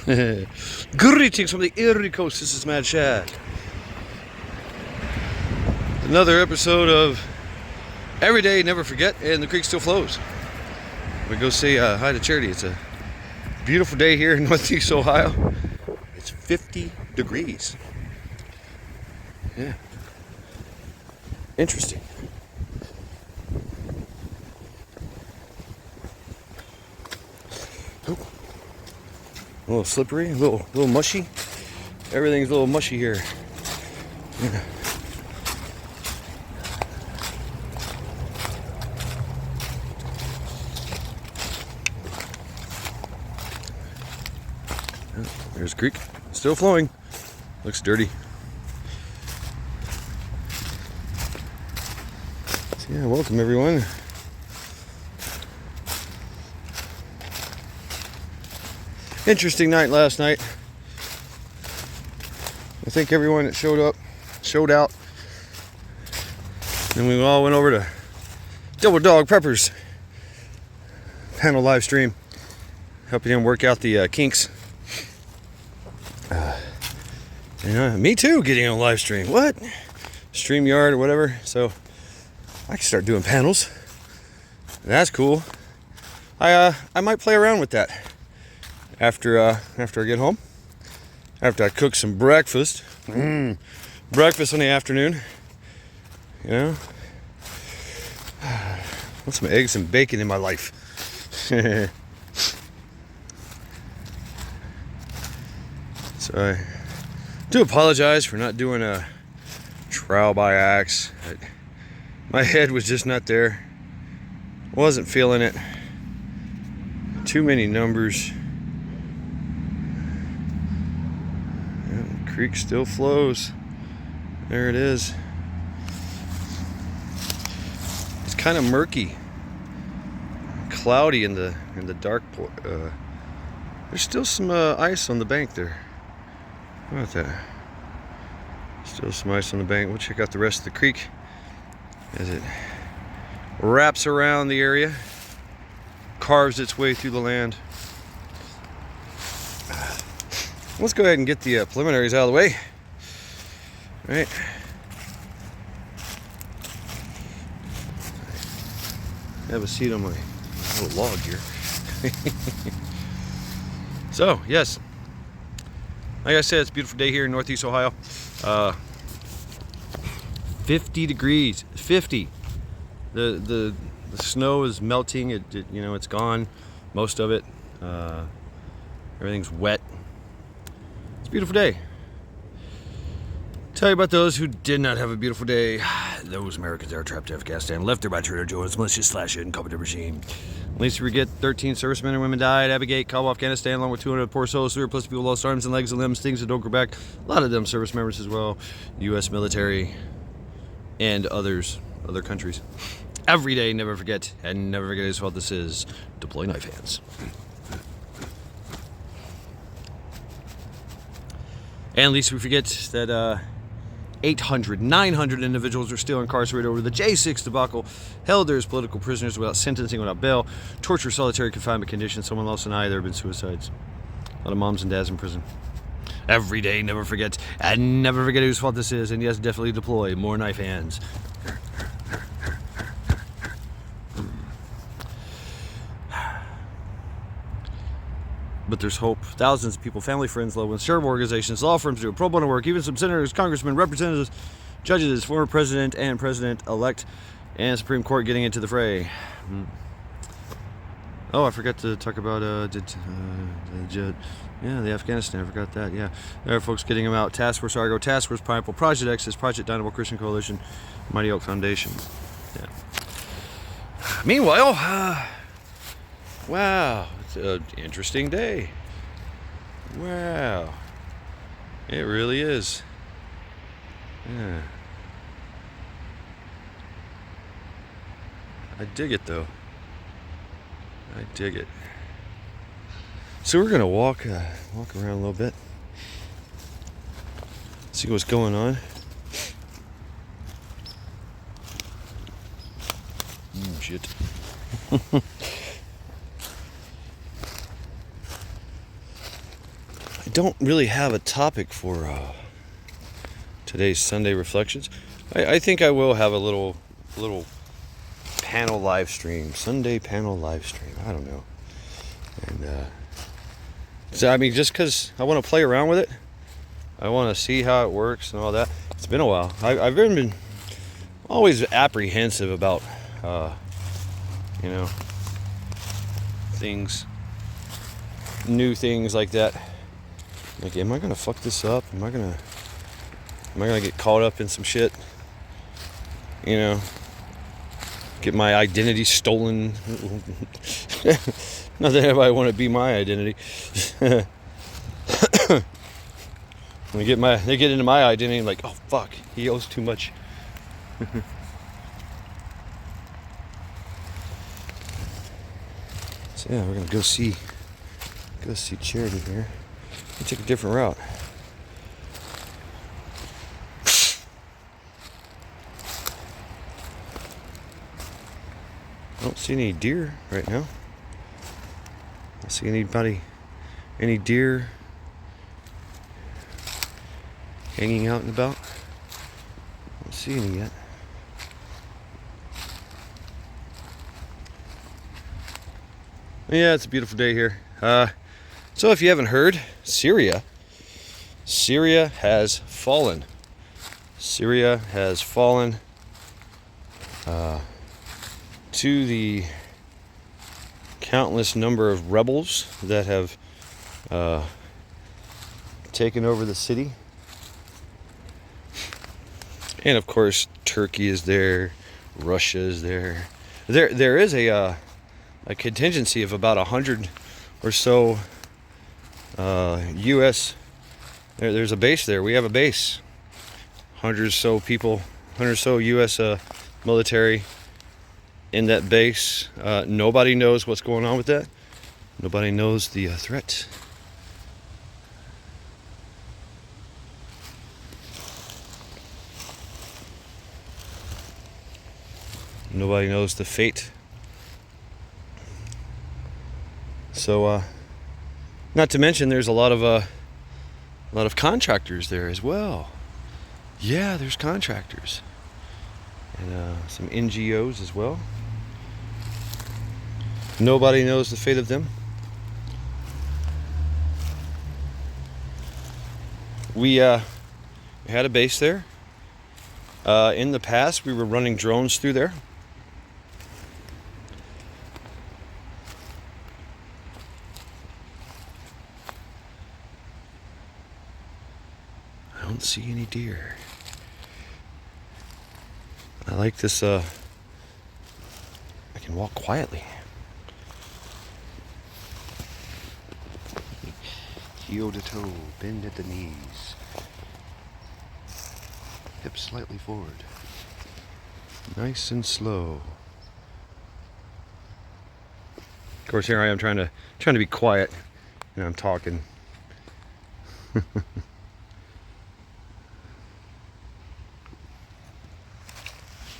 Greetings from the Erie Coast. This is Mad Shad. Another episode of Every Day Never Forget, and the creek still flows. We go say hi to Charity. It's a beautiful day here in Northeast Ohio. It's 50 degrees. Yeah. Interesting. Oh. A little slippery, a little mushy. Everything's a little mushy here. Yeah. There's the creek, still flowing. Looks dirty. So yeah, welcome everyone. Interesting night last night. I think everyone that showed out. And we all went over to Double Dog Peppers panel live stream, helping him work out the kinks. Me too, getting on a live stream. What? StreamYard or whatever. So I can start doing panels. That's cool. I might play around with that after I get home. After I cook some breakfast. Breakfast in the afternoon. You know? I want some eggs and bacon in my life. So I do apologize for not doing a trial by axe. My head was just not there. Wasn't feeling it. Too many numbers. And the creek still flows. There it is. It's kind of murky, cloudy in the dark. There's still some ice on the bank there. How about that? Still some ice on the bank. We'll check out the rest of the creek as it wraps around the area, carves its way through the land. Let's go ahead and get the preliminaries out of the way. All right. Have a seat on my little log here. So, yes. Like I said, it's a beautiful day here in Northeast Ohio. 50 degrees. 50. The snow is melting. It's gone. Most of it. Everything's wet. It's a beautiful day. Tell you about those who did not have a beautiful day. Those Americans that are trapped in Afghanistan, left there by Trader Joe's malicious slash incompetent regime. At least we get 13 servicemen and women died. Abigail, Kabul, Afghanistan, along with 200 poor souls. Plus people lost arms and legs and limbs, things that don't grow back. A lot of them service members as well. U.S. military and other countries. Every day, never forget, and never forget whose fault this is. Deploy knife hands. And at least we forget that 800, 900 individuals are still incarcerated over the J6 debacle, held there as political prisoners without sentencing, without bail, torture, solitary confinement conditions. Someone lost an eye. There have been suicides. A lot of moms and dads in prison. Every day, never forget, and never forget whose fault this is. And yes, definitely deploy more knife hands. But there's hope. Thousands of people, family, friends, loved ones, charitable organizations, law firms do pro bono work, even some senators, congressmen, representatives, judges, former president and president-elect, and Supreme Court getting into the fray. Oh, I forgot to talk about the Afghanistan. I forgot that. Yeah, there are folks getting them out. Task Force Argo, Task Force Pineapple, Project Exodus, Project Dynamo Christian Coalition, Mighty Oak Foundation. Yeah. Meanwhile, wow. It's an interesting day. Wow. It really is. Yeah. I dig it though. I dig it. So we're gonna walk around a little bit. See what's going on. Shit. I don't really have a topic for today's Sunday reflections. I think I will have a little panel live stream, Sunday panel live stream. I don't know, and so I mean, just because I want to play around with it, I want to see how it works and all that. It's been a while. I've been always apprehensive about things, new things like that. Like, am I gonna fuck this up? Am I gonna get caught up in some shit? Get my identity stolen. Not that anybody want to be my identity. When they get into my identity, I'm like, oh fuck, he owes too much. So yeah, we're gonna go see Charity here. We take a different route. I don't see any deer right now. I don't see any deer hanging out and about. I don't see any yet. Yeah, it's a beautiful day here. So if you haven't heard, Syria has fallen. Syria has fallen to the countless number of rebels that have taken over the city. And of course, Turkey is there, Russia is there. There is a contingency of about 100 or so U.S. There's a base there. We have a base. 100 or so people, 100 or so U.S. Military in that base. Nobody knows what's going on with that. Nobody knows the threat. Nobody knows the fate. So, not to mention, there's a lot of contractors there as well. Yeah, there's contractors and some NGOs as well. Nobody knows the fate of them. We had a base there. In the past, we were running drones through there. I don't see any deer. I like this, I can walk quietly. Heel to toe, bend at the knees. Hips slightly forward. Nice and slow. Of course, here I am trying to be quiet, and I'm talking.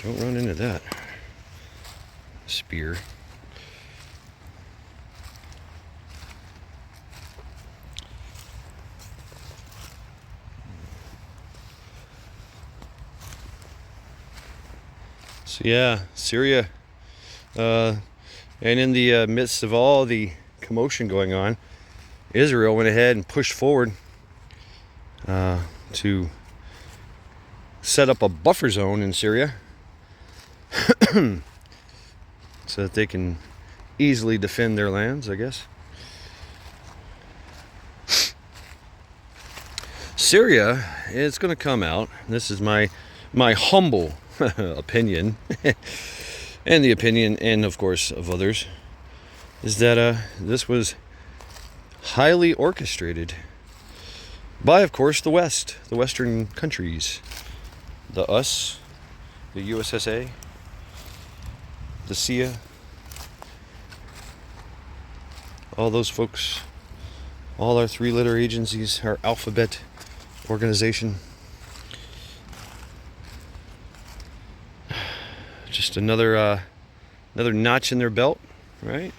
Don't run into that spear. So yeah, Syria, and in the midst of all the commotion going on, Israel went ahead and pushed forward to set up a buffer zone in Syria so that they can easily defend their lands, I guess. Syria is going to come out. This is my humble opinion, and the opinion, and of course of others, is that this was highly orchestrated by, of course, the West, the Western countries, the USSA, the CIA, all those folks, all our three-letter agencies, our alphabet organization. Just another notch in their belt, right?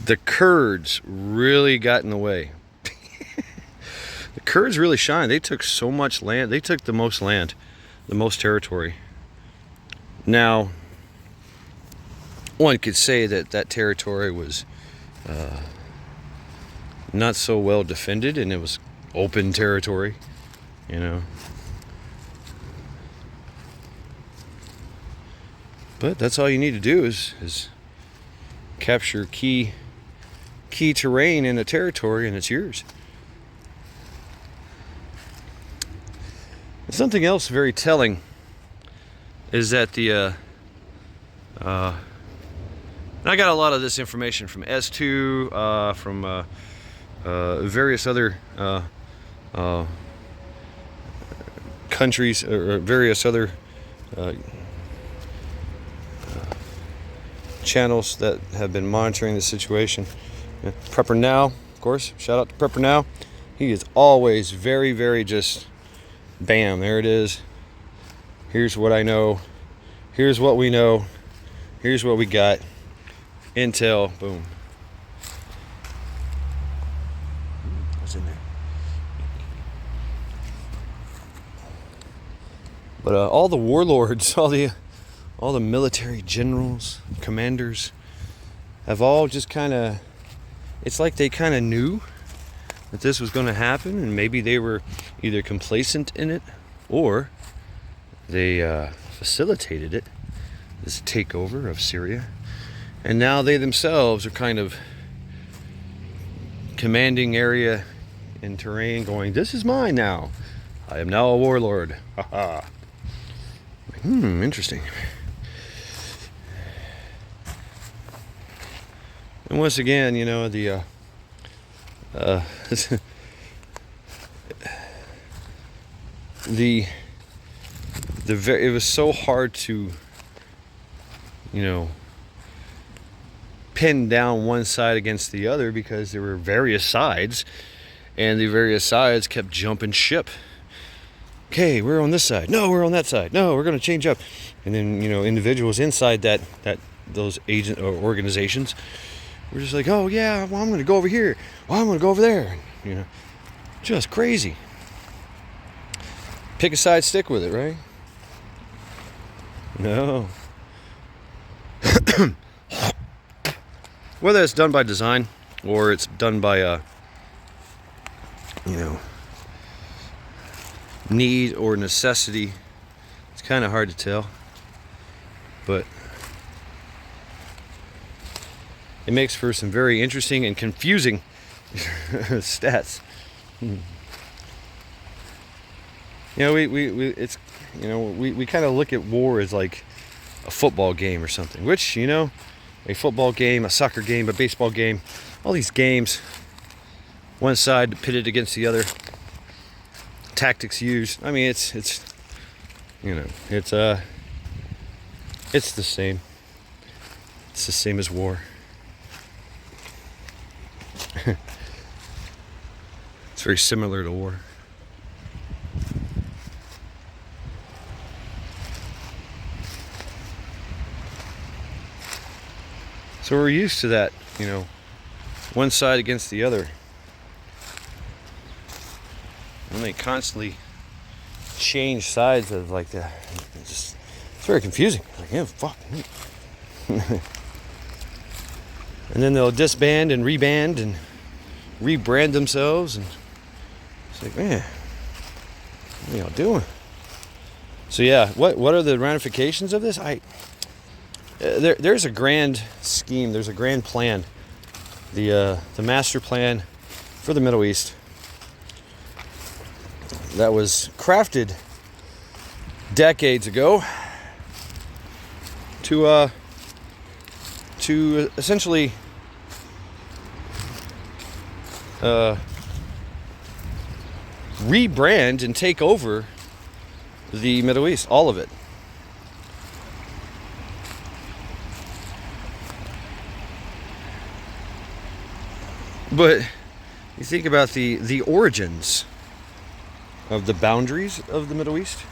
the Kurds really got in the way. The Kurds really shined. They took so much land. They took the most land, the most territory. Now, one could say that that territory was not so well defended, and it was open territory, you know. But that's all you need to do is capture key terrain in a territory, and it's yours. Something else very telling is that the I got a lot of this information from S2, from various other countries, or various other channels that have been monitoring the situation. Prepper Now, of course, shout out to Prepper Now. He is always very, very just bam, there it is. Here's what I know. Here's what we know. Here's what we got. Intel, boom. What's in there? But all the warlords, all the military generals, commanders, have all just kind of, it's like they kind of knew that this was going to happen, and maybe they were either complacent in it, or they facilitated it, this takeover of Syria, and now they themselves are kind of commanding area and terrain, going, this is mine now. I am now a warlord. Haha. Interesting. And once again, you know, the it was so hard to, you know, pin down one side against the other, because there were various sides, and the various sides kept jumping ship. Okay, we're on this side. No, we're on that side. No, we're going to change up. And then, you know, individuals inside those agent or organizations were just like, oh yeah, well, I'm going to go over here. Well, I'm going to go over there. You know, just crazy. Pick a side, stick with it, right? No. Whether it's done by design or it's done by you know, need or necessity, it's kind of hard to tell, but it makes for some very interesting and confusing stats. You know, we kind of look at war as like a football game or something, which, you know, a football game, a soccer game, a baseball game, all these games, one side pitted against the other, tactics used. I mean, it's you know, it's the same. It's the same as war. It's very similar to war. So we're used to that, you know, one side against the other. And they constantly change sides of like that. It's very confusing. Like, yeah, fuck. And then they'll disband and reband and rebrand themselves, and it's like, man, what are y'all doing? So yeah, what are the ramifications of this? There's a grand scheme. There's a grand plan. The master plan for the Middle East that was crafted decades ago to essentially rebrand and take over the Middle East, all of it. But you think about the origins of the boundaries of the Middle East.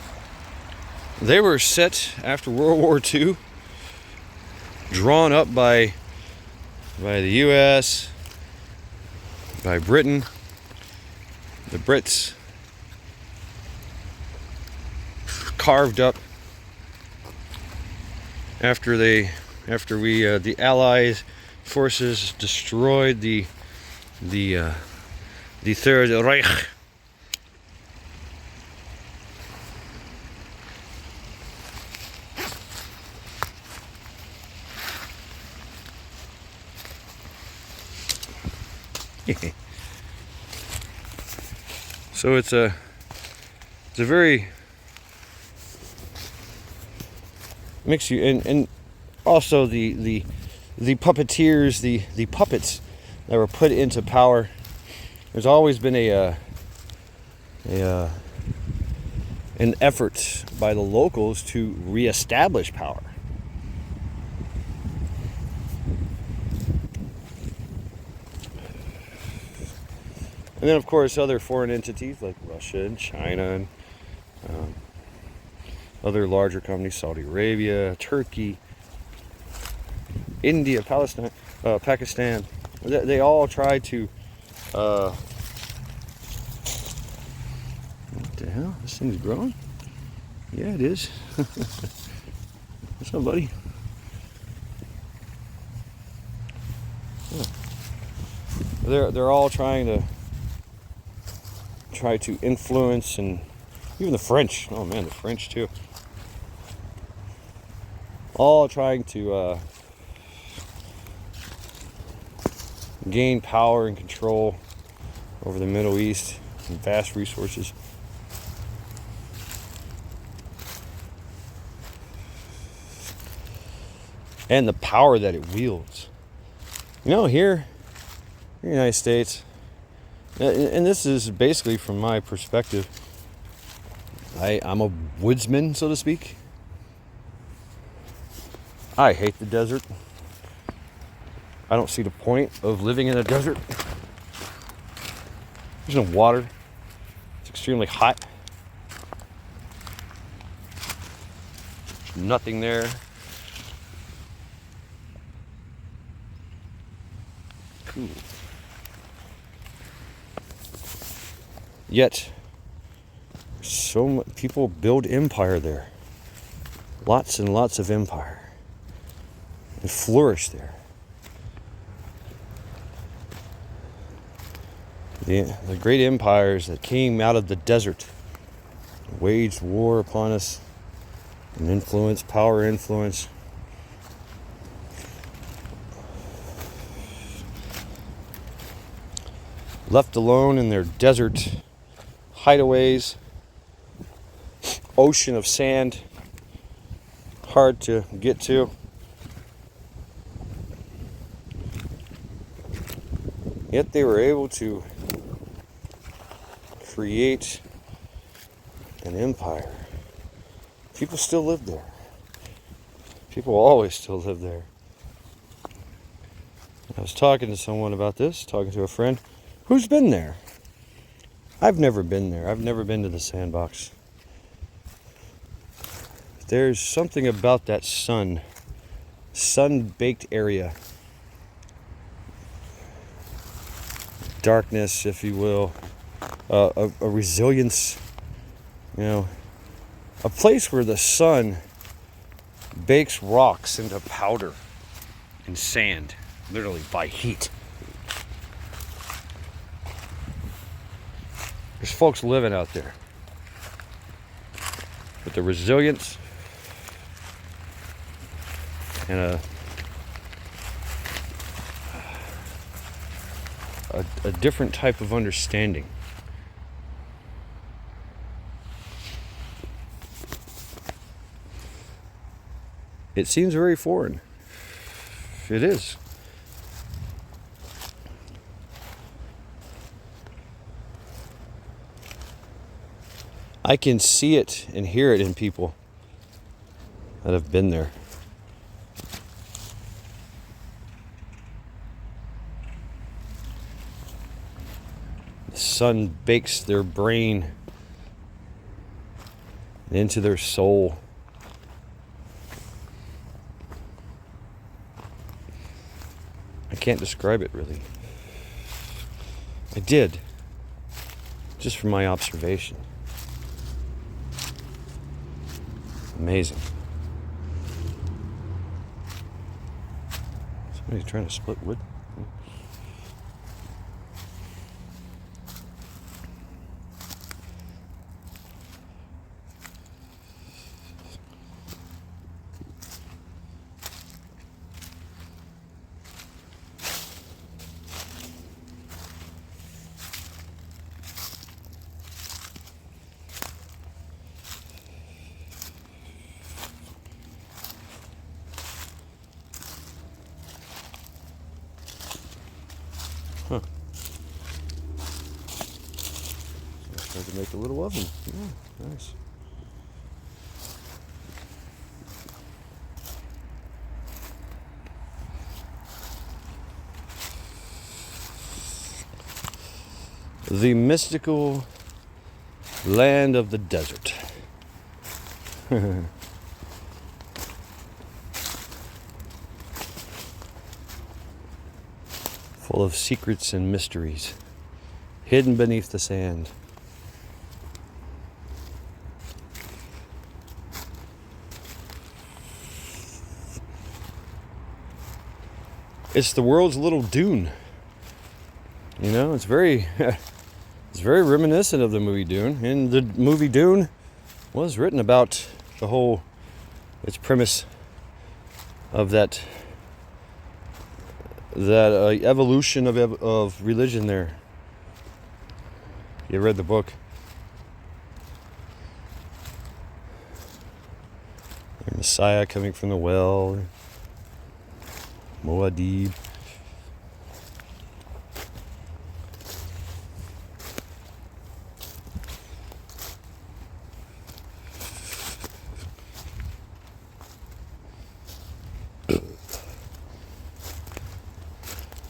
They were set after World War II, drawn up by by the US, by Britain, the Brits carved up after the Allies forces destroyed the Third Reich. So it's a very mix you and also the puppeteers, the puppets that were put into power. There's always been an effort by the locals to reestablish power. And then, of course, other foreign entities like Russia and China and other larger companies, Saudi Arabia, Turkey, India, Palestine, Pakistan. They all try to. What the hell? This thing's growing? Yeah, it is. What's up, buddy? Oh. They're all trying to influence, and even the French. Oh man, the French too. All trying to gain power and control over the Middle East and vast resources. And the power that it wields. You know, here in the United States, and this is basically from my perspective, I'm a woodsman, so to speak. I hate the desert. I don't see the point of living in a desert. There's no water. It's extremely hot. There's nothing there. Cool. Yet, so much people build empire there. Lots and lots of empire. And flourish there. The great empires that came out of the desert, waged war upon us, and power influence. Left alone in their desert hideaways, ocean of sand, hard to get to. Yet they were able to create an empire. People still live there. People always still live there. I was talking to someone about this, talking to a friend who's been there. I've never been there. I've never been to the Sandbox. There's something about that sun-baked area. Darkness, if you will. A resilience. You know, a place where the sun bakes rocks into powder and sand, literally by heat. There's folks living out there with the resilience and a different type of understanding. It seems very foreign. It is. I can see it and hear it in people that have been there. The sun bakes their brain into their soul. I can't describe it really. I did, just from my observation. Amazing. Somebody's trying to split wood. Huh. I tried to make a little oven. Yeah, nice. The mystical land of the desert. Full of secrets and mysteries, hidden beneath the sand. It's the world's little Dune. You know, it's very it's very reminiscent of the movie Dune. And the movie Dune was written about its premise of that evolution of religion there. You read the book. The Messiah coming from the well. Muad'Dib.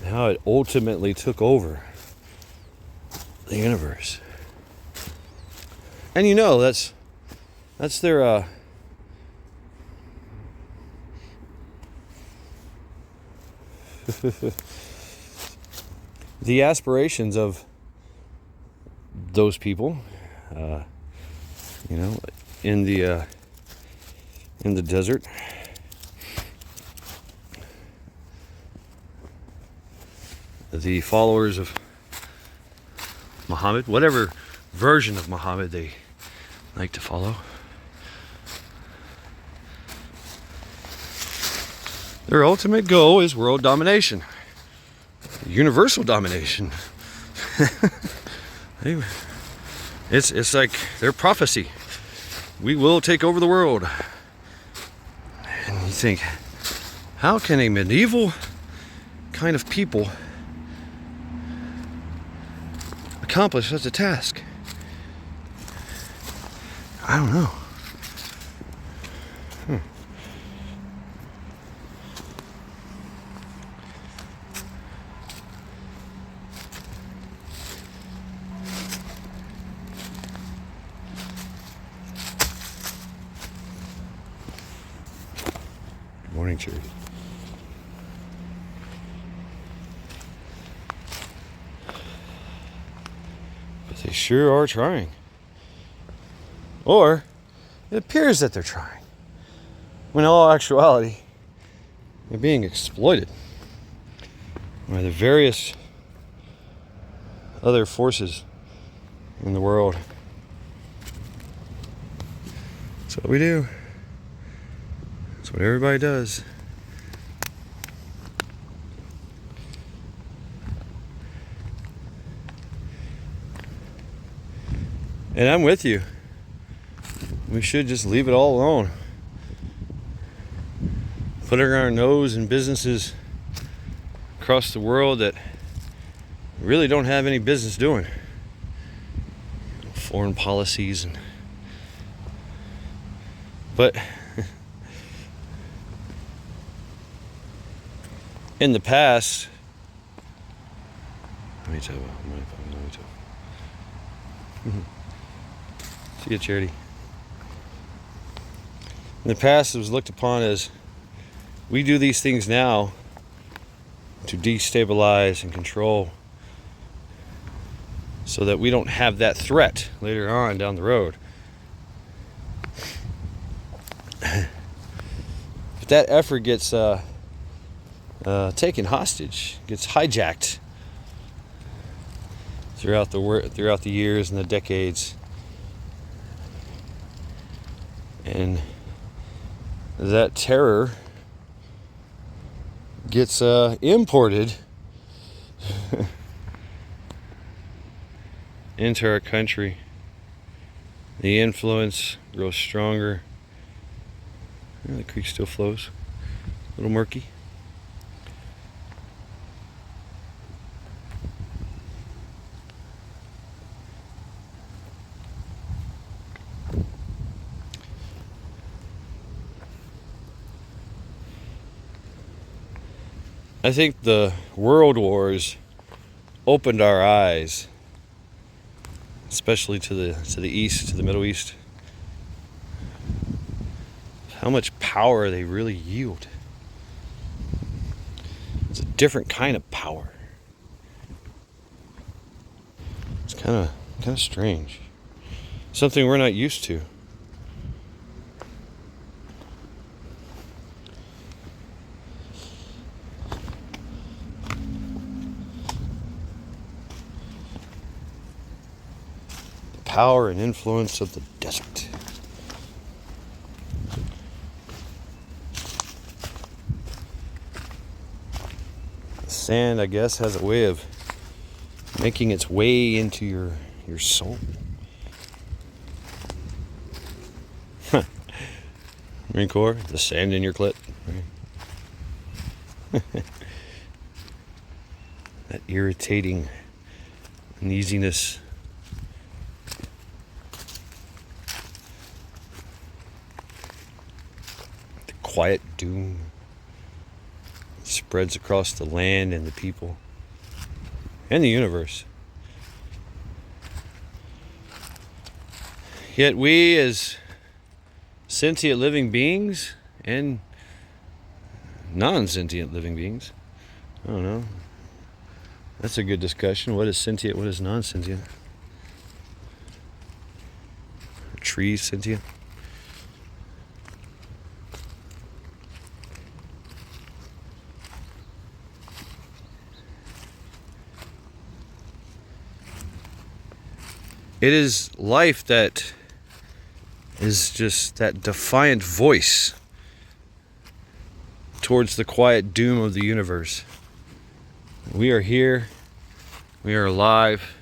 How it ultimately took over the universe. And you know, that's their the aspirations of those people, you know, in the desert. The followers of Muhammad, whatever version of Muhammad they like to follow. Their ultimate goal is world domination, universal domination. It's like their prophecy. We will take over the world. And you think, how can a medieval kind of people accomplish such a task? I don't know. Good morning, Charity. They sure are trying. Or it appears that they're trying. When in all actuality, they're being exploited by the various other forces in the world. That's what we do. That's what everybody does. And I'm with you. We should just leave it all alone. Putting our nose in businesses across the world that really don't have any business doing. Foreign policies but in the past, let me tell you. See you, Charity. In the past, it was looked upon as we do these things now to destabilize and control so that we don't have that threat later on down the road. But that effort gets taken hostage, gets hijacked throughout the years and the decades, and that terror gets imported into our country. The influence grows stronger. The creek still flows, a little murky. I think the world wars opened our eyes, especially to the east, to the Middle East, how much power they really yield. It's a different kind of power. It's kind of strange. Something we're not used to. Power and influence of the desert. The sand, I guess, has a way of making its way into your soul. Marine Corps, the sand in your clit. That irritating uneasiness. Quiet doom spreads across the land and the people and the universe. Yet we, as sentient living beings and non-sentient living beings, I don't know, that's a good discussion. What is sentient, what is non-sentient? Are trees sentient? It is life that is just that defiant voice towards the quiet doom of the universe. We are here, we are alive,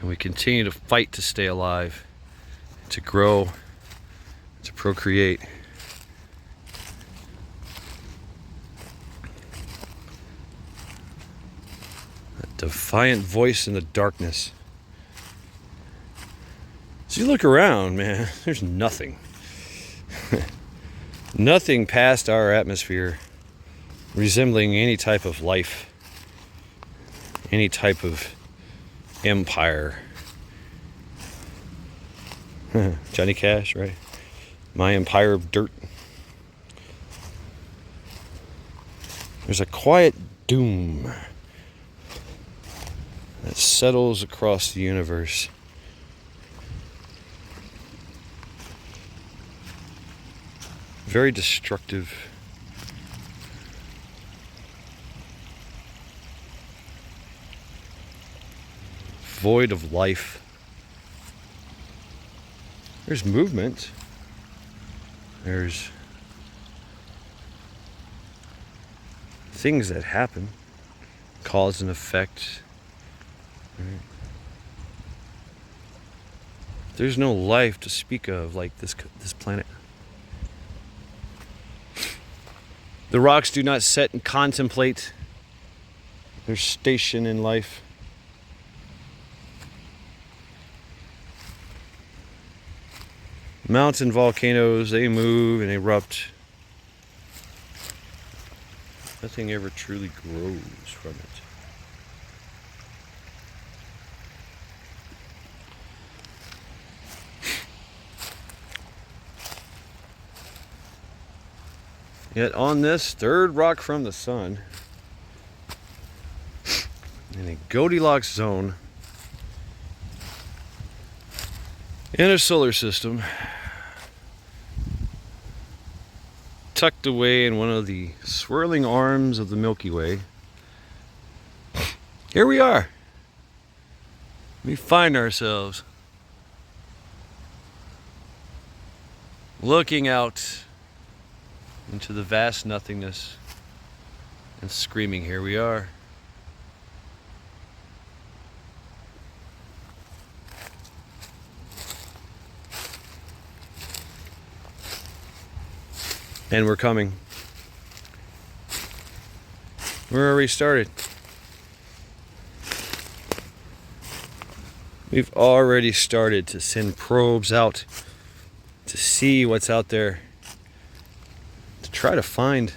and we continue to fight to stay alive, to grow, to procreate. That defiant voice in the darkness. So you look around, man, there's nothing. Nothing past our atmosphere resembling any type of life, any type of empire. Johnny Cash, right? My empire of dirt. There's a quiet doom that settles across the universe. Very destructive. Void of life. There's movement. There's things that happen. Cause and effect. Right? There's no life to speak of like this planet. The rocks do not sit and contemplate their station in life. Mountain volcanoes, they move and erupt. Nothing ever truly grows from it. Yet on this third rock from the sun, in a Goldilocks zone in a solar system tucked away in one of the swirling arms of the Milky Way. Here we are. We find ourselves looking out into the vast nothingness and screaming, here we are. And we're coming. We're already started. We've already started to send probes out to see what's out there, to try to find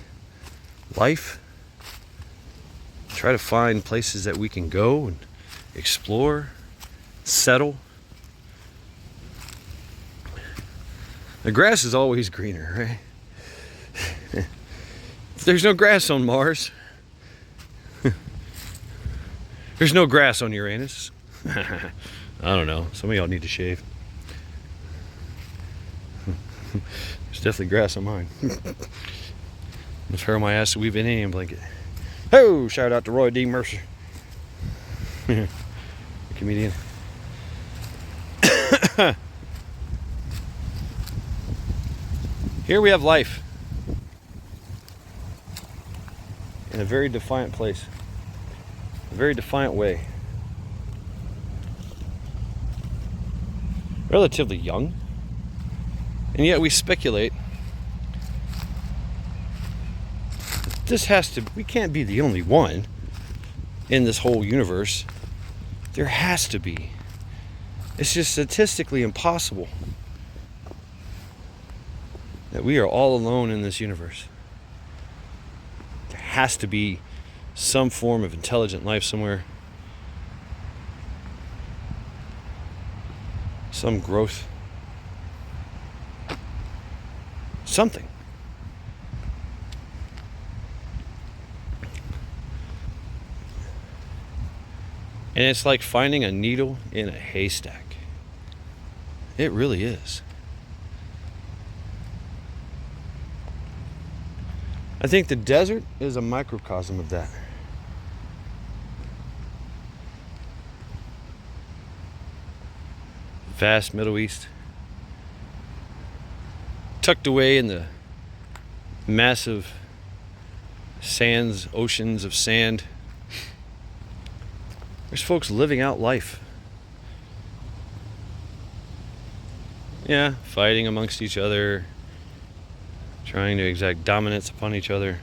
life, try to find places that we can go and explore, settle. The grass is always greener, right? There's no grass on Mars. There's no grass on Uranus. I don't know. Some of y'all need to shave. There's definitely grass on mine. If hair on my ass to weave an Indian blanket. Oh, shout out to Roy D. Mercer. Comedian. Here we have life. In a very defiant place. A very defiant way. Relatively young. And yet we speculate this has to, we can't be the only one in this whole universe. There has to be. It's just statistically impossible that we are all alone in this universe. There has to be some form of intelligent life somewhere. Some growth. Something. And it's like finding a needle in a haystack. It really is. I think the desert is a microcosm of that. Vast Middle East. Tucked away in the massive sands, oceans of sand. There's folks living out life. Yeah, fighting amongst each other, trying to exact dominance upon each other.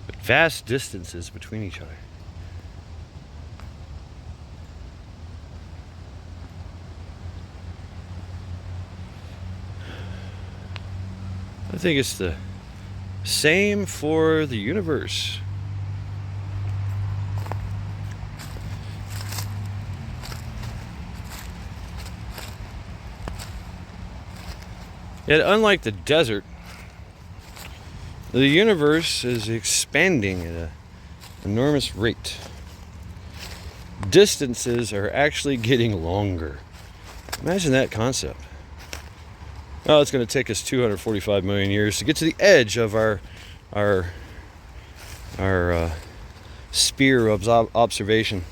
But vast distances between each other. I think it's the same for the universe. Yet, unlike the desert, the universe is expanding at an enormous rate. Distances are actually getting longer. Imagine that concept. Oh, it's going to take us 245 million years to get to the edge of our sphere of observation.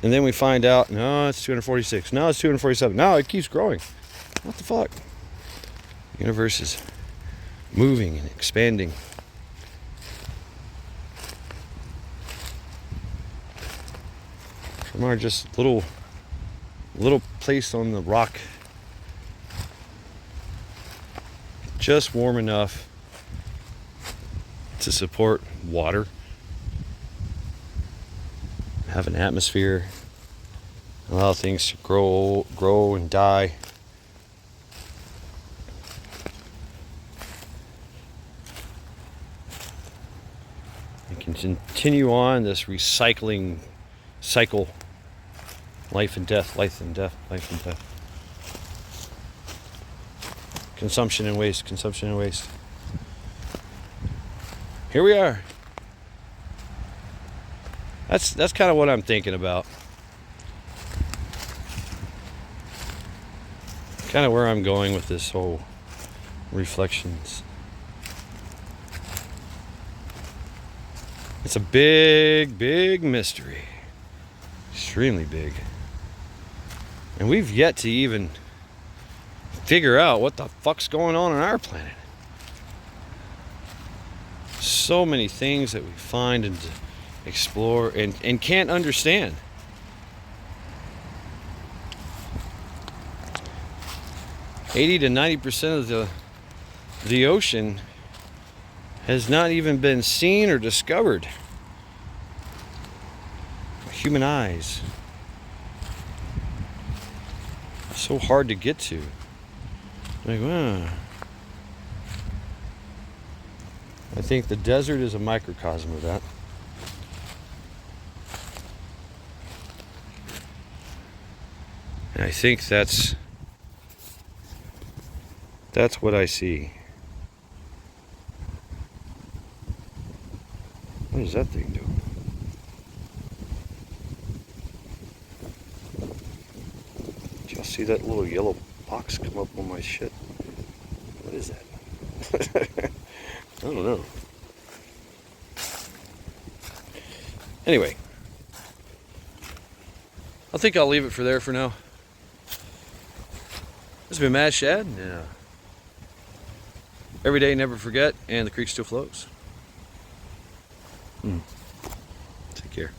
And then we find out, no, it's 246. No, it's 247. No, it keeps growing. What the fuck? The universe is moving and expanding. From our just little place on the rock, just warm enough to support water, have an atmosphere, allow things to grow and die. You can continue on this recycling cycle. Life and death, life and death, life and death. Consumption and waste, consumption and waste. here we are. That's kind of what I'm thinking about. Kind of where I'm going with this whole reflections. It's a big, big mystery. Extremely big. And we've yet to even figure out what the fuck's going on our planet. So many things that we find and explore and can't understand. $80 to 90% of the ocean has not even been seen or discovered with human eyes. So hard to get to. Like, I think the desert is a microcosm of that. And I think that's what I see. What does that thing do? Did y'all see that little yellow box come up on my shit? What is that? I don't know. Anyway, I think I'll leave it for there for now. This has been Mad Shad. Yeah. Every day, never forget, and the creek still flows. Take care.